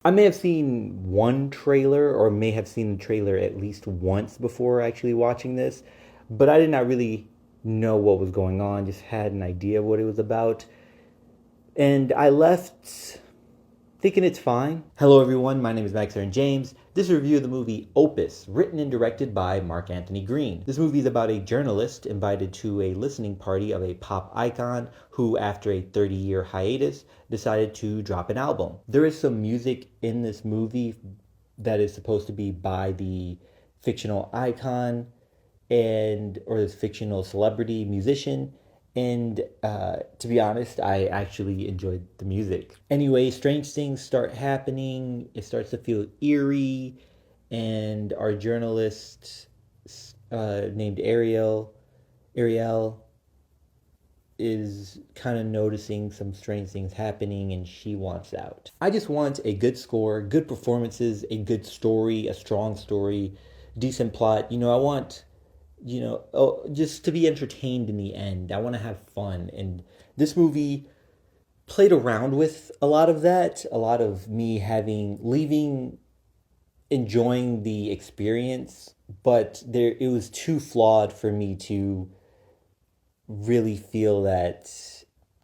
I may have seen one trailer or may have seen the trailer at least once before actually watching this, but I did not really know what was going on, just had an idea of what it was about. And I left thinking it's fine. Hello, everyone. My name is Erin James. This is a review of the movie Opus, written and directed by Mark Anthony Green. This movie is about a journalist invited to a listening party of a pop icon who, after a 30-year hiatus, decided to drop an album. There is some music in this movie that is supposed to be by the fictional icon or this fictional celebrity musician, and to be honest, I actually enjoyed the music. Anyway, strange things start happening. It starts to feel eerie, and our journalist, named Ariel, is kind of noticing some strange things happening, and she wants out. I just want a good score, good performances, a good story, a strong story, decent plot. I want just to be entertained in the end. I want to have fun. And this movie played around with a lot of that, a lot of me leaving, enjoying the experience, but it was too flawed for me to really feel that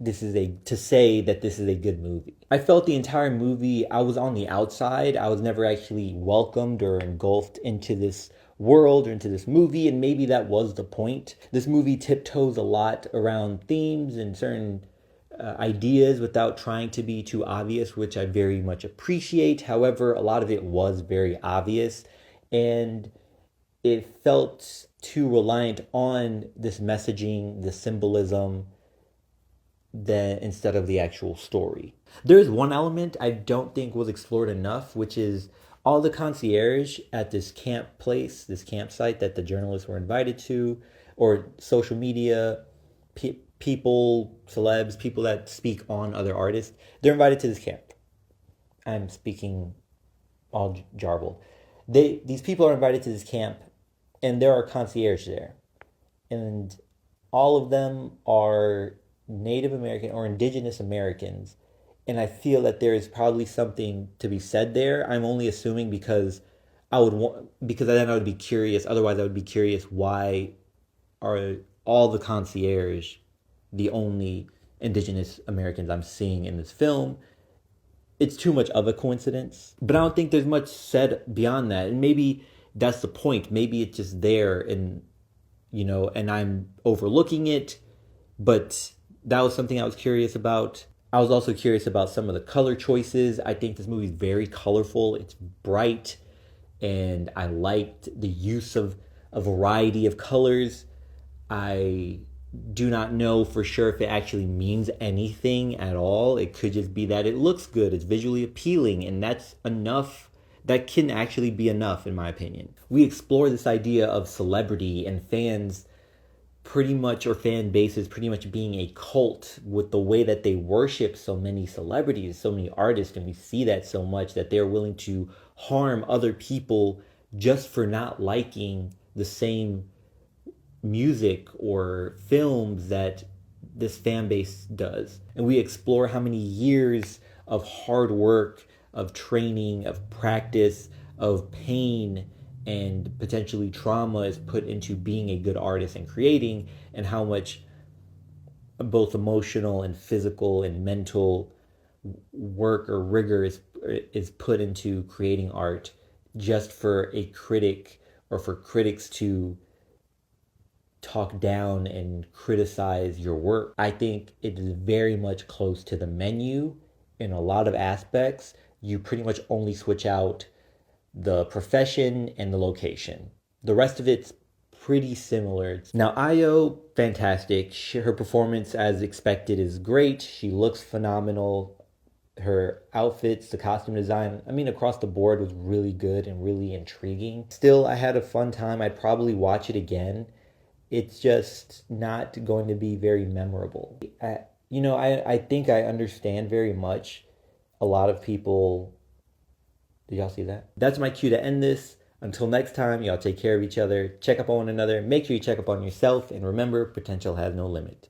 to say that this is a good movie. I felt the entire movie, I was on the outside. I was never actually welcomed or engulfed into this world or into this movie, and maybe that was the point. This movie tiptoes a lot around themes and certain ideas without trying to be too obvious, which I very much appreciate. However, a lot of it was very obvious, and it felt too reliant on this messaging, the symbolism, instead of the actual story. There is one element I don't think was explored enough, which is all the concierge at this this campsite that the journalists were invited to, or social media people, celebs, people that speak on other artists. They're invited to this camp. I'm speaking all jarbled. These people are invited to this camp, and there are concierge there, and all of them are Native American or Indigenous Americans, and I feel that there is probably something to be said there. I'm only assuming because then I would be curious. Otherwise, I would be curious, why are all the concierge the only Indigenous Americans I'm seeing in this film? It's too much of a coincidence, but I don't think there's much said beyond that. And maybe that's the point. Maybe it's just there, and and I'm overlooking it. But that was something I was curious about. I was also curious about some of the color choices. I think this movie is very colorful. It's bright, and I liked the use of a variety of colors. I do not know for sure if it actually means anything at all. It could just be that it looks good, it's visually appealing, and that's enough. That can actually be enough, in my opinion. We explore this idea of celebrity and fans pretty much, or fan bases pretty much being a cult, with the way that they worship so many celebrities, so many artists, and we see that so much that they're willing to harm other people just for not liking the same music or films that this fan base does. And we explore how many years of hard work, of training, of practice, of pain, and potentially trauma is put into being a good artist and creating, and how much both emotional and physical and mental work or rigor is put into creating art, just for a critic or for critics to talk down and criticize your work. I think it is very much close to the menu in a lot of aspects. You pretty much only switch out the profession and the location. The rest of it's pretty similar. Now, Io, fantastic. Her performance, as expected, is great. She looks phenomenal. Her outfits, the costume design, across the board was really good and really intriguing. Still, I had a fun time. I'd probably watch it again. It's just not going to be very memorable. I think I understand very much a lot of people. Did y'all see that? That's my cue to end this. Until next time, y'all take care of each other, check up on one another, make sure you check up on yourself, and remember, potential has no limit.